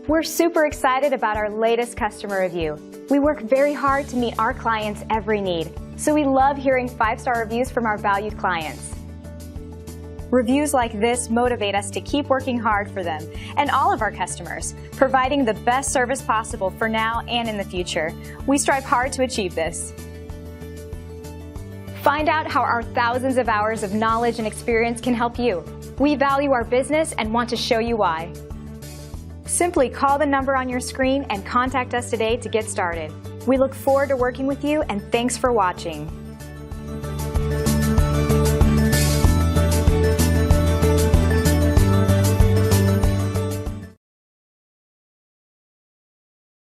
We're super excited about our latest customer review. We work very hard to meet our clients' every need, so we love hearing 5-star reviews from our valued clients. Reviews like this motivate us to keep working hard for them and all of our customers, providing the best service possible for now and in the future. We strive hard to achieve this. Find out how our thousands of hours of knowledge and experience can help you. We value our business and want to show you why. Simply call the number on your screen and contact us today to get started. We look forward to working with you, and thanks for watching.